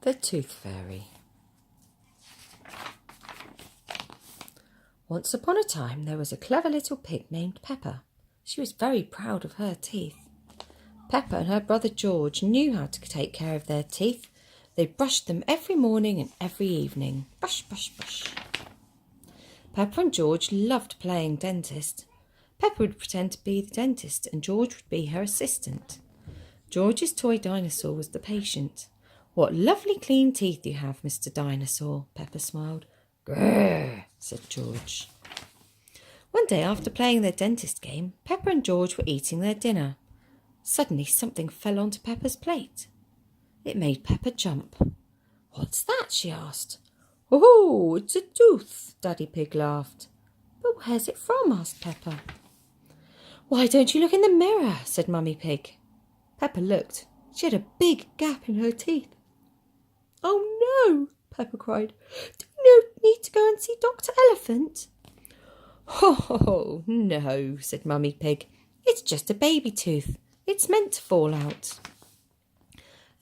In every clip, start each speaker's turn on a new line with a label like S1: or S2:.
S1: The Tooth Fairy. Once upon a time there was a clever little pig named Peppa. She was very proud of her teeth. Peppa and her brother George knew how to take care of their teeth. They brushed them every morning and every evening. Brush, brush, brush. Peppa and George loved playing dentist. Peppa would pretend to be the dentist and George would be her assistant. George's toy dinosaur was the patient. "What lovely clean teeth you have, Mr. Dinosaur," Peppa smiled. "Grrr," said George. One day after playing their dentist game, Peppa and George were eating their dinner. Suddenly something fell onto Peppa's plate. It made Peppa jump. "What's that?" she asked. "Oh, it's a tooth," Daddy Pig laughed. "But where's it from?" asked Peppa. "Why don't you look in the mirror?" said Mummy Pig. Peppa looked. She had a big gap in her teeth. "Oh no," Peppa cried. "Do you need to go and see Dr. Elephant?" "Oh, no," said Mummy Pig. "It's just a baby tooth. It's meant to fall out."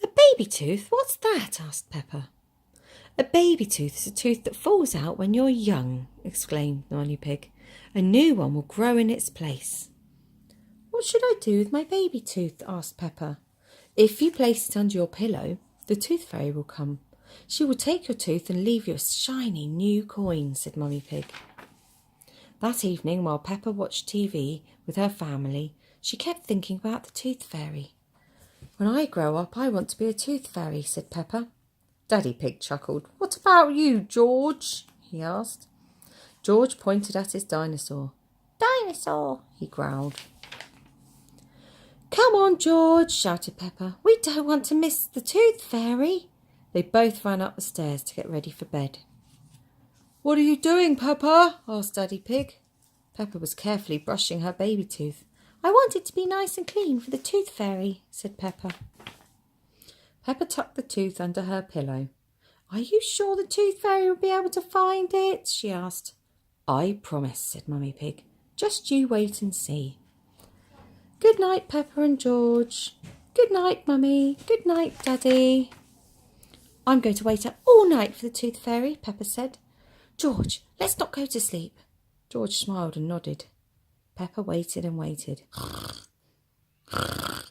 S1: "A baby tooth? What's that?" asked Peppa. "A baby tooth is a tooth that falls out when you're young," exclaimed Mummy Pig. "A new one will grow in its place." "What should I do with my baby tooth?" asked Peppa. "If you place it under your pillow, the tooth fairy will come. She will take your tooth and leave you a shiny new coin," said Mummy Pig. That evening, while Peppa watched TV with her family, she kept thinking about the tooth fairy. "When I grow up, I want to be a tooth fairy," said Peppa. Daddy Pig chuckled. "What about you, George?" he asked. George pointed at his dinosaur. "Dinosaur," he growled. "Come on, George," shouted Peppa. "We don't want to miss the tooth fairy." They both ran up the stairs to get ready for bed. "What are you doing, Peppa?" asked Daddy Pig. Peppa was carefully brushing her baby tooth. "I want it to be nice and clean for the tooth fairy," said Peppa. Peppa tucked the tooth under her pillow. "Are you sure the tooth fairy will be able to find it?" she asked. "I promise," said Mummy Pig. "Just you wait and see." "Good night, Peppa and George." "Good night, Mummy." "Good night, Daddy." "I'm going to wait up all night for the tooth fairy," Peppa said. "George, let's not go to sleep." George smiled and nodded. Peppa waited and waited.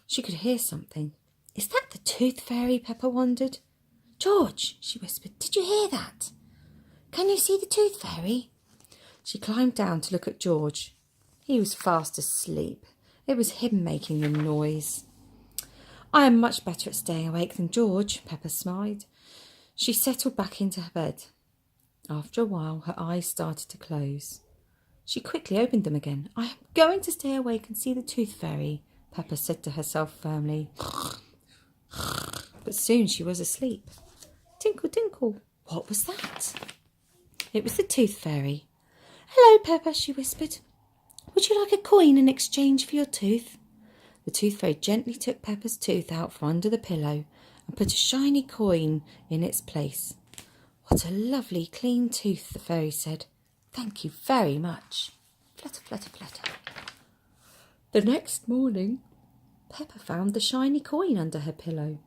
S1: She could hear something. "Is that the tooth fairy?" Peppa wondered. "George," she whispered, "did you hear that? Can you see the tooth fairy?" She climbed down to look at George. He was fast asleep. It was him making the noise. "I am much better at staying awake than George," Peppa smiled. She settled back into her bed. After a while, her eyes started to close. She quickly opened them again. "I am going to stay awake and see the tooth fairy," Peppa said to herself firmly. But soon she was asleep. Tinkle, tinkle. What was that? It was the tooth fairy. "Hello, Peppa," she whispered. "Would you like a coin in exchange for your tooth?" The tooth fairy gently took Peppa's tooth out from under the pillow and put a shiny coin in its place. "What a lovely clean tooth," the fairy said. "Thank you very much." Flutter, flutter, flutter. The next morning, Peppa found the shiny coin under her pillow.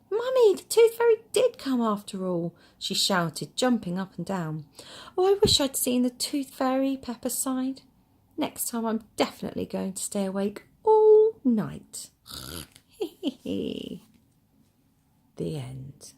S1: "Mummy, the tooth fairy did come after all," she shouted, jumping up and down. "Oh, I wish I'd seen the tooth fairy," Peppa sighed. "Next time I'm definitely going to stay awake all night." The end.